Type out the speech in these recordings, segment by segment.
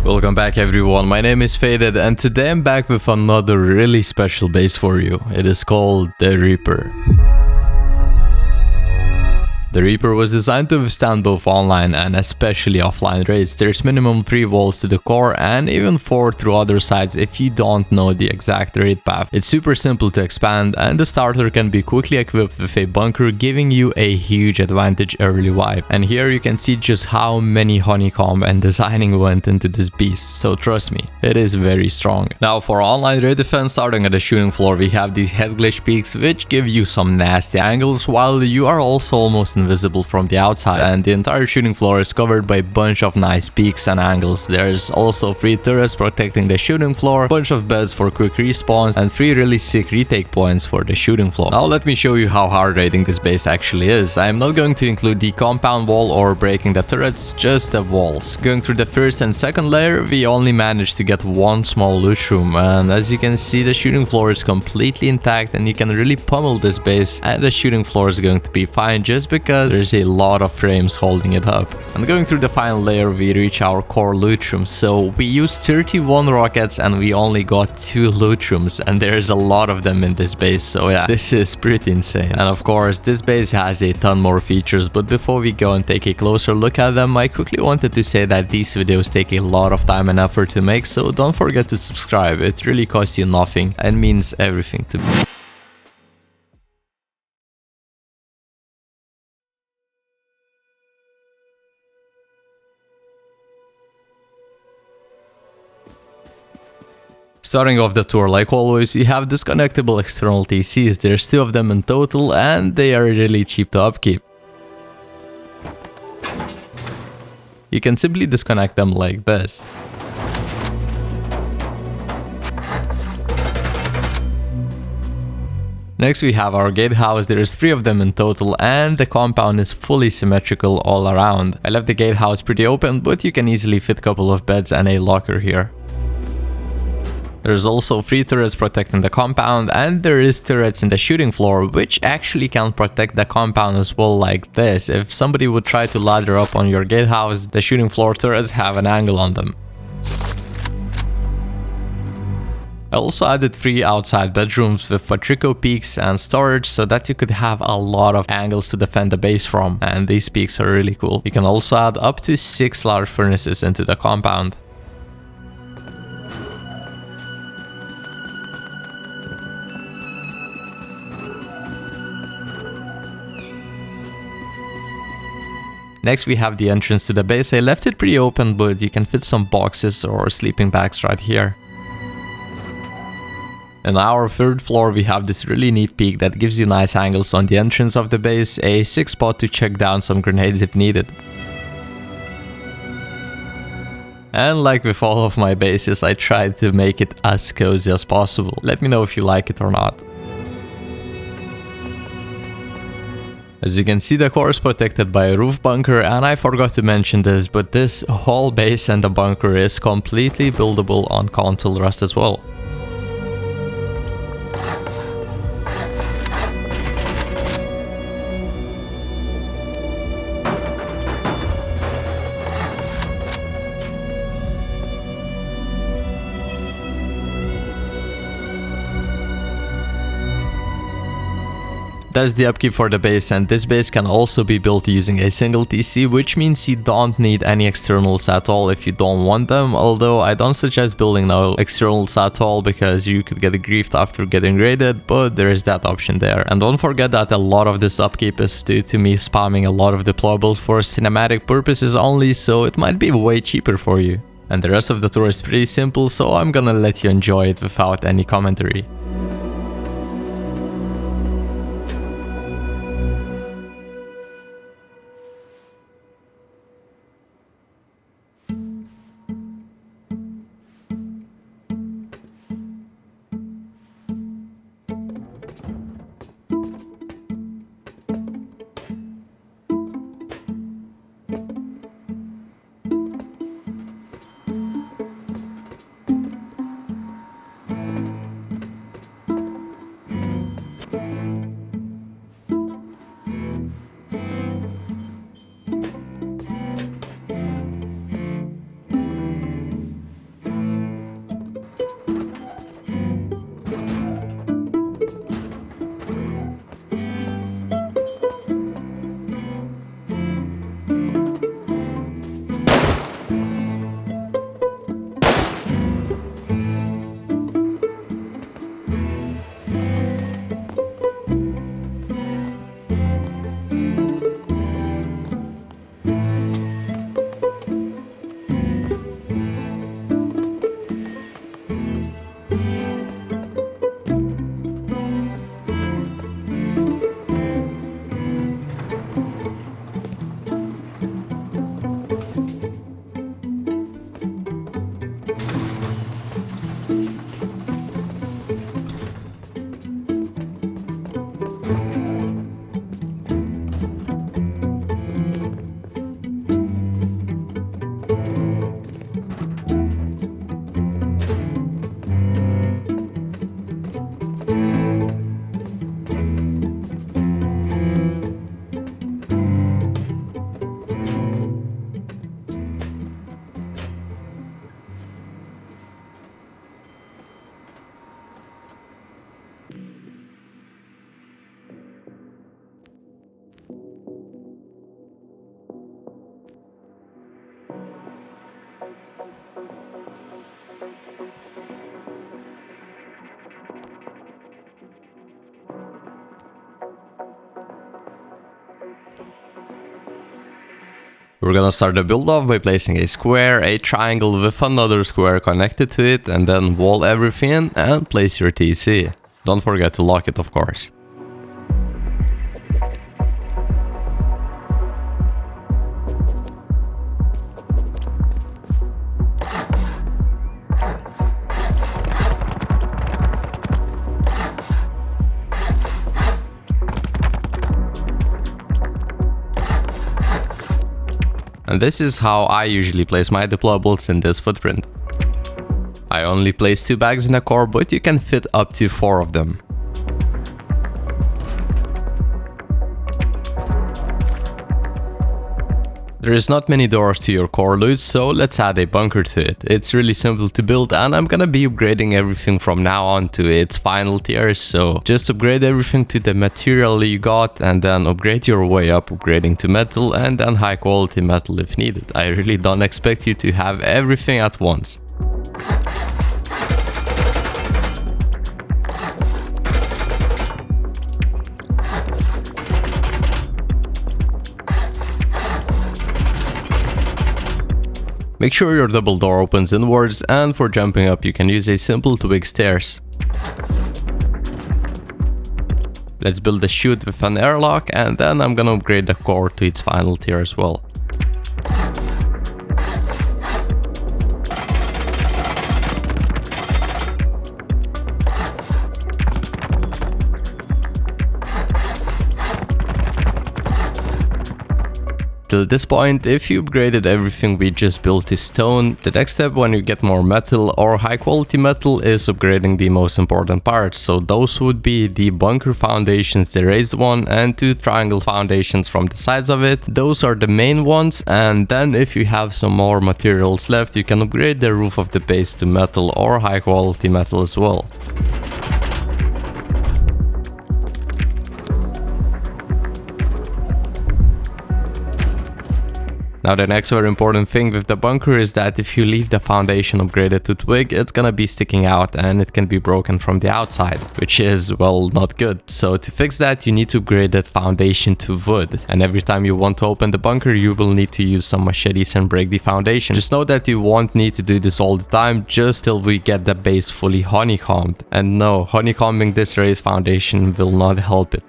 Welcome back everyone, my name is Faded and today I'm back with another really special base for you. It is called the Reaper. The Reaper was designed to withstand both online and especially offline raids. There's minimum 3 walls to the core and even 4 through other sides if you don't know the exact raid path. It's super simple to expand and the starter can be quickly equipped with a bunker, giving you a huge advantage early wipe. And here you can see just how many honeycomb and designing went into this beast, so trust me, it is very strong. Now for online raid defense, starting at the shooting floor, we have these head glitch peaks which give you some nasty angles while you are also almost invisible from the outside, and the entire shooting floor is covered by a bunch of nice peaks and angles. There's also 3 turrets protecting the shooting floor, a bunch of beds for quick respawns, and 3 really sick retake points for the shooting floor. Now let me show you how hard raiding this base actually is. I am not going to include the compound wall or breaking the turrets, just the walls. Going through the first and second layer, we only managed to get one small loot room, and as you can see, the shooting floor is completely intact and you can really pummel this base, and the shooting floor is going to be fine just because there's a lot of frames holding it up. And going through the final layer, we reach our core loot room. So we used 31 rockets and we only got 2 loot rooms, and there's a lot of them in this base, so yeah, this is pretty insane. And of course this base has a ton more features, but before we go and take a closer look at them, I quickly wanted to say that these videos take a lot of time and effort to make, so don't forget to subscribe. It really costs you nothing and means everything to me. Starting off the tour, like always, you have disconnectable external TCs. There's 2 of them in total and they are really cheap to upkeep. You can simply disconnect them like this. Next we have our gatehouse. There's 3 of them in total and the compound is fully symmetrical all around. I left the gatehouse pretty open, but you can easily fit a couple of beds and a locker here. There's also 3 turrets protecting the compound, and there is turrets in the shooting floor which actually can protect the compound as well, like this. If somebody would try to ladder up on your gatehouse, the shooting floor turrets have an angle on them. I also added 3 outside bedrooms with patrico peaks and storage so that you could have a lot of angles to defend the base from, and these peaks are really cool. You can also add up to 6 large furnaces into the compound. Next we have the entrance to the base. I left it pretty open, but you can fit some boxes or sleeping bags right here. In our 3rd floor we have this really neat peak that gives you nice angles on the entrance of the base, a sick spot to check down some grenades if needed. And like with all of my bases, I tried to make it as cozy as possible. Let me know if you like it or not. As you can see, the core is protected by a roof bunker, and I forgot to mention this, but this whole base and the bunker is completely buildable on console rust as well. That's the upkeep for the base, and this base can also be built using a single TC, which means you don't need any externals at all if you don't want them, although I don't suggest building no externals at all because you could get griefed after getting raided, but there is that option there. And don't forget that a lot of this upkeep is due to me spamming a lot of deployables for cinematic purposes only, so it might be way cheaper for you. And the rest of the tour is pretty simple, so I'm gonna let you enjoy it without any commentary. We're gonna start the build off by placing a square, a triangle with another square connected to it, and then wall everything in and place your TC. Don't forget to lock it, of course. And this is how I usually place my deployables in this footprint. I only place 2 bags in a core, but you can fit up to 4 of them. There is not many doors to your core loot, so let's add a bunker to it. It's really simple to build and I'm gonna be upgrading everything from now on to its final tier, so just upgrade everything to the material you got and then upgrade your way up, upgrading to metal and then high quality metal if needed. I really don't expect you to have everything at once. Make sure your double door opens inwards, and for jumping up you can use a simple twig stairs. Let's build a chute with an airlock, and then I'm gonna upgrade the core to its final tier as well. Till this point, if you upgraded everything we just built to stone, the next step when you get more metal or high quality metal is upgrading the most important parts. So those would be the bunker foundations, the raised one, and 2 triangle foundations from the sides of it. Those are the main ones, and then if you have some more materials left, you can upgrade the roof of the base to metal or high quality metal as well. Now the next very important thing with the bunker is that if you leave the foundation upgraded to twig, it's gonna be sticking out and it can be broken from the outside, which is, well, not good. So to fix that, you need to upgrade that foundation to wood. And every time you want to open the bunker, you will need to use some machetes and break the foundation. Just know that you won't need to do this all the time, just till we get the base fully honeycombed. And no, honeycombing this raised foundation will not help it.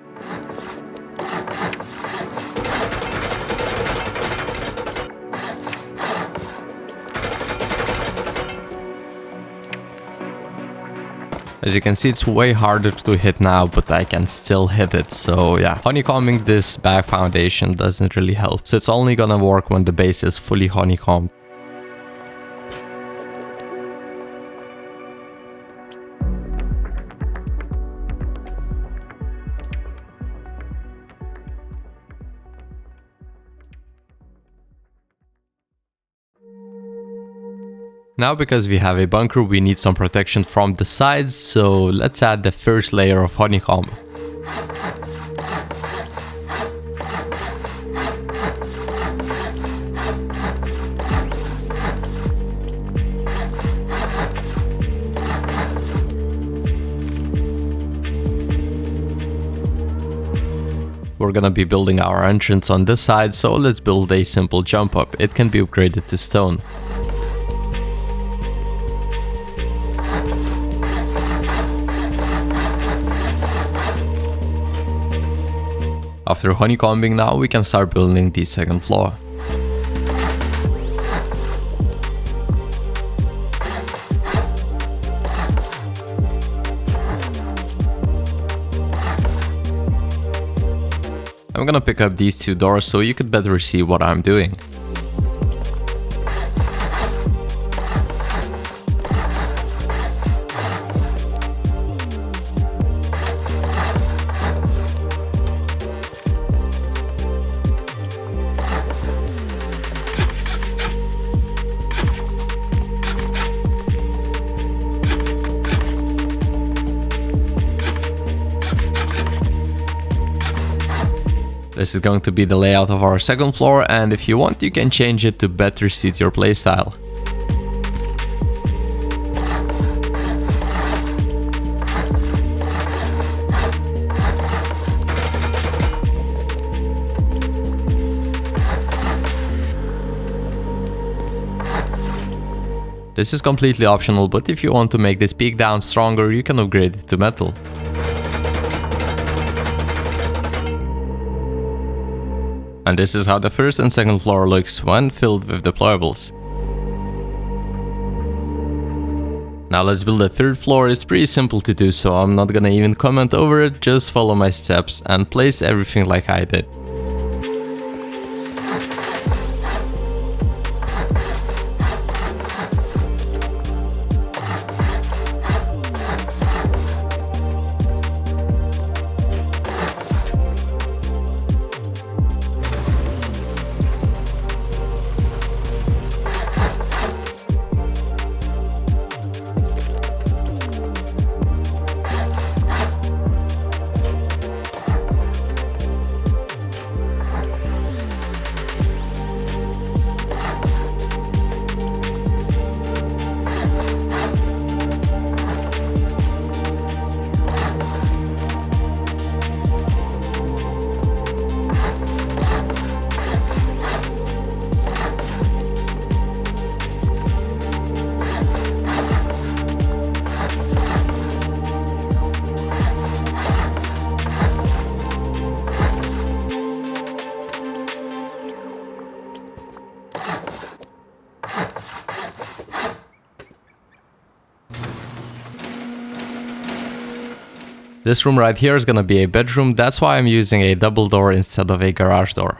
As you can see, it's way harder to hit now, but I can still hit it. So yeah, honeycombing this back foundation doesn't really help. So it's only gonna work when the base is fully honeycombed. Now, because we have a bunker, we need some protection from the sides, so let's add the first layer of honeycomb. We're gonna be building our entrance on this side, so let's build a simple jump up. It can be upgraded to stone. After honeycombing now, we can start building the second floor. I'm gonna pick up these 2 doors so you could better see what I'm doing. This is going to be the layout of our second floor, and if you want, you can change it to better suit your playstyle. This is completely optional, but if you want to make this peak down stronger, you can upgrade it to metal. And this is how the first and second floor looks when filled with deployables. Now let's build the third floor. It's pretty simple to do, so I'm not gonna even comment over it, just follow my steps and place everything like I did. This room right here is gonna be a bedroom, that's why I'm using a double door instead of a garage door.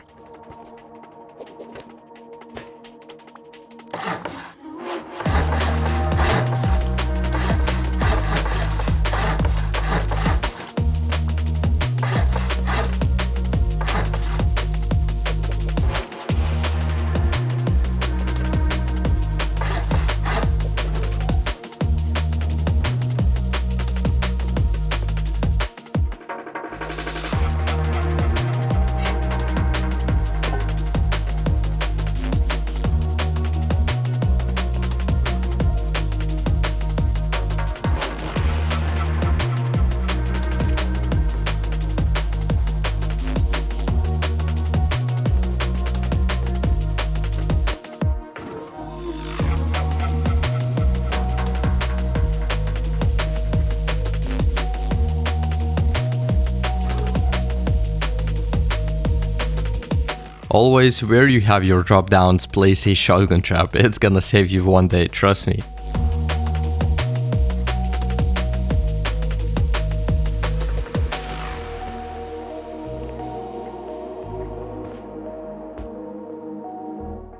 Always, where you have your drop downs, place a shotgun trap. It's gonna save you one day, trust me.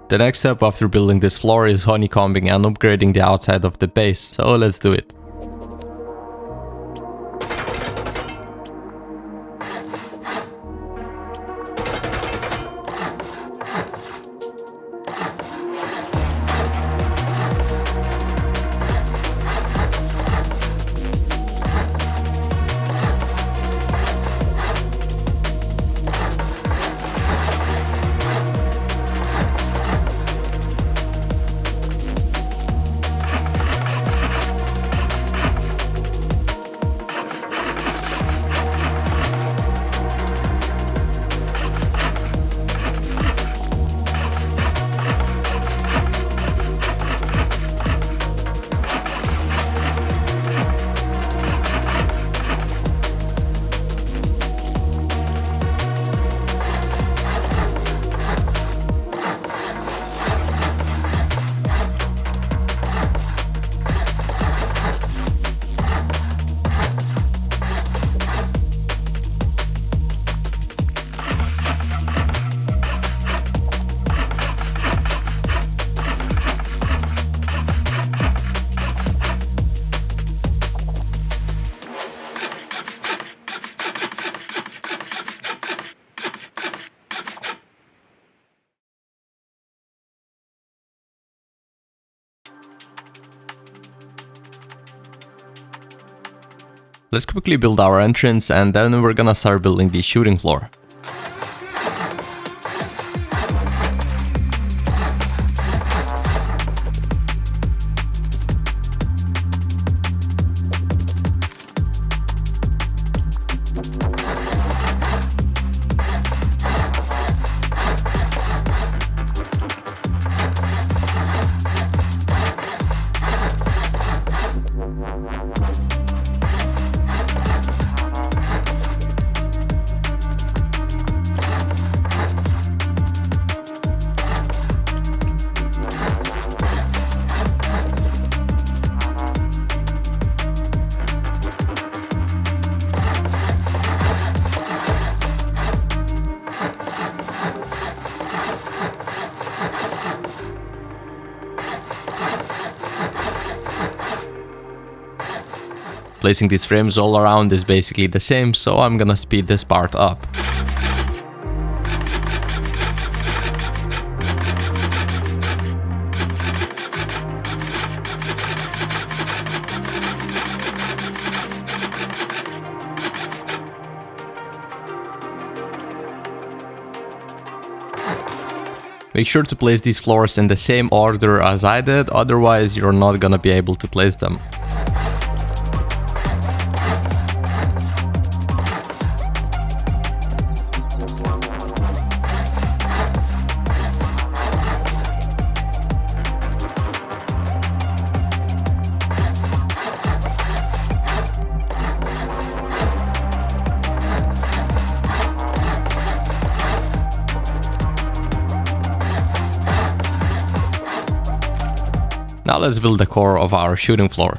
The next step after building this floor is honeycombing and upgrading the outside of the base, so let's do it. Let's quickly build our entrance and then we're gonna start building the shooting floor. Placing these frames all around is basically the same, so I'm gonna speed this part up. Make sure to place these floors in the same order as I did, otherwise you're not gonna be able to place them. Now let's build the core of our shooting floor.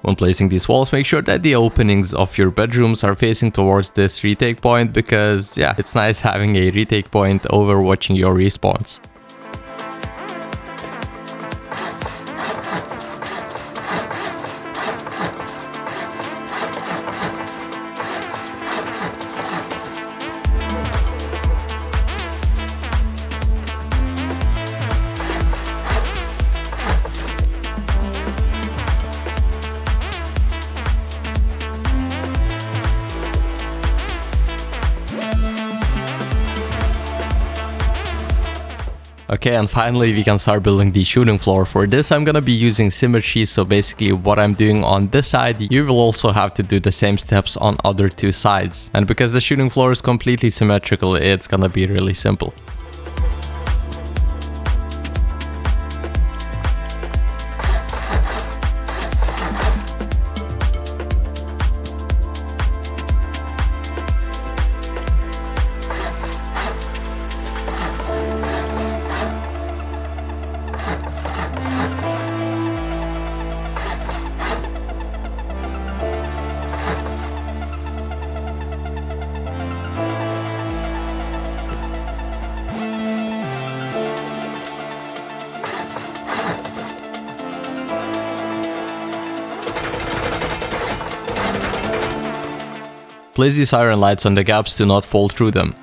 When placing these walls, make sure that the openings of your bedrooms are facing towards this retake point, because yeah, it's nice having a retake point over watching your respawns. Okay, and finally we can start building the shooting floor. For this I'm gonna be using symmetry, so basically what I'm doing on this side, you will also have to do the same steps on other two sides. And because the shooting floor is completely symmetrical, it's gonna be really simple. Place these iron lights on the gaps to not fall through them.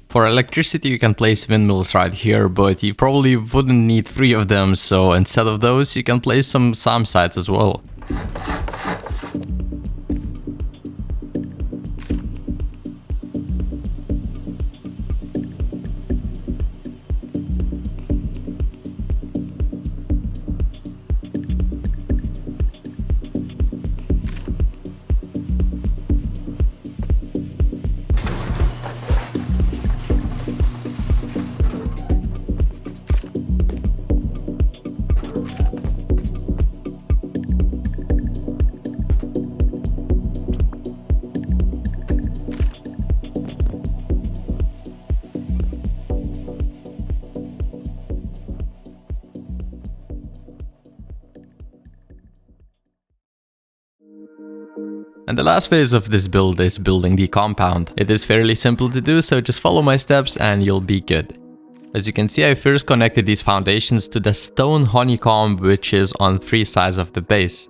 For electricity you can place windmills right here, but you probably wouldn't need 3 of them, so instead of those you can place some SAM sites as well. And the last phase of this build is building the compound. It is fairly simple to do, so just follow my steps and you'll be good. As you can see, I first connected these foundations to the stone honeycomb, which is on 3 sides of the base.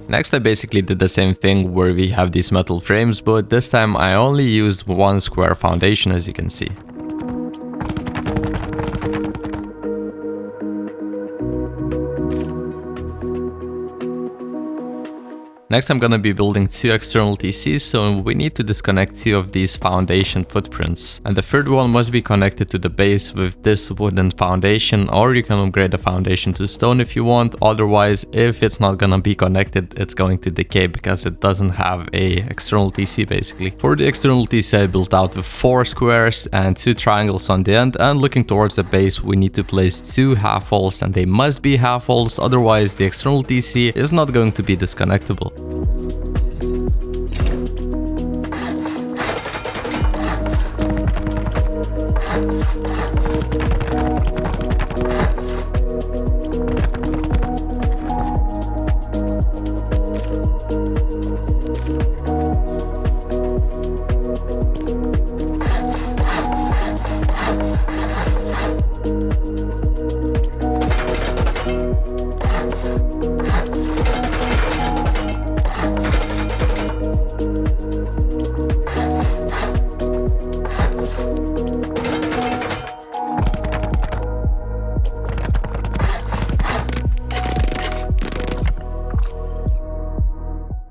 Next, I basically did the same thing where we have these metal frames, but this time I only used 1 square foundation, as you can see. Next, I'm gonna be building 2 external TCs, so we need to disconnect 2 of these foundation footprints. And the third one must be connected to the base with this wooden foundation, or you can upgrade the foundation to stone if you want. Otherwise, if it's not gonna be connected, it's going to decay because it doesn't have a external TC basically. For the external TC, I built out with 4 squares and 2 triangles on the end, and looking towards the base, we need to place 2 half holes, and they must be half holes, otherwise the external TC is not going to be disconnectable.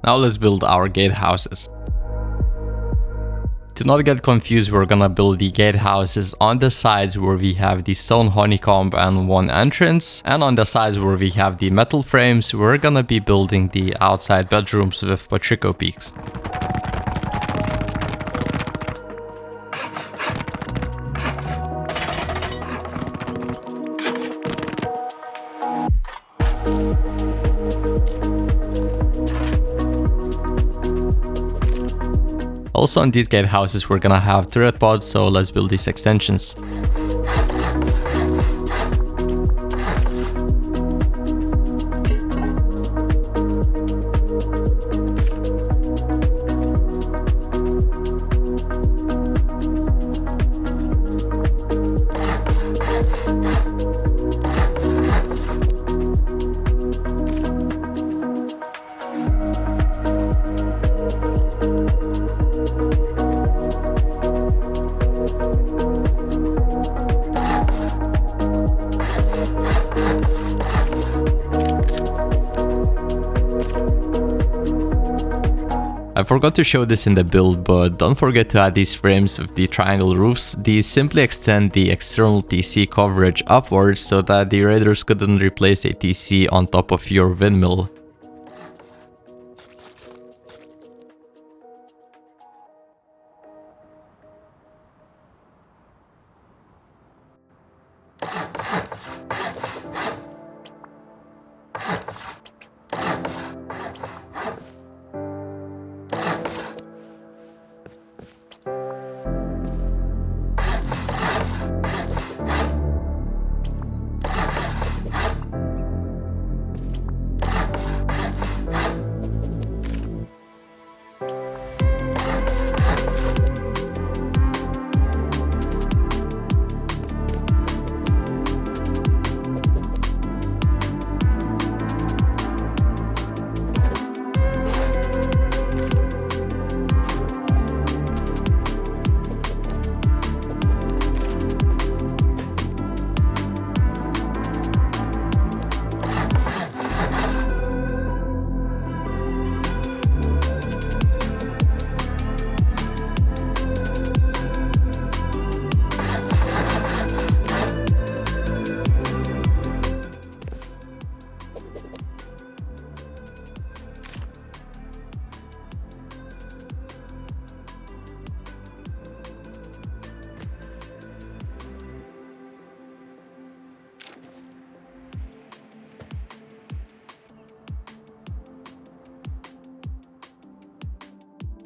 Now let's build our gatehouses. To not get confused, we're gonna build the gatehouses on the sides where we have the stone honeycomb and 1 entrance, and on the sides where we have the metal frames, we're gonna be building the outside bedrooms with patrico peaks. Also on these gatehouses we're gonna have turret pods, so let's build these extensions. I forgot to show this in the build, but don't forget to add these frames with the triangle roofs. These simply extend the external TC coverage upwards so that the raiders couldn't replace a TC on top of your windmill.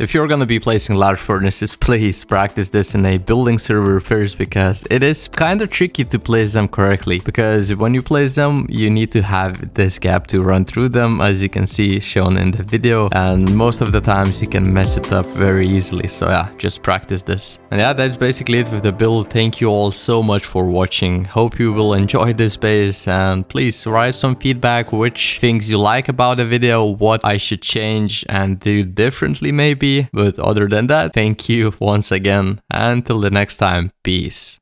If you're gonna be placing large furnaces, please practice this in a building server first, because it is kind of tricky to place them correctly. Because when you place them, you need to have this gap to run through them, as you can see shown in the video, and most of the times you can mess it up very easily. So yeah, just practice this. And yeah, that's basically it with the build. Thank you all so much for watching. Hope you will enjoy this base, and please write some feedback, which things you like about the video, what I should change and do differently maybe. But other than that, thank you once again. Until the next time, peace.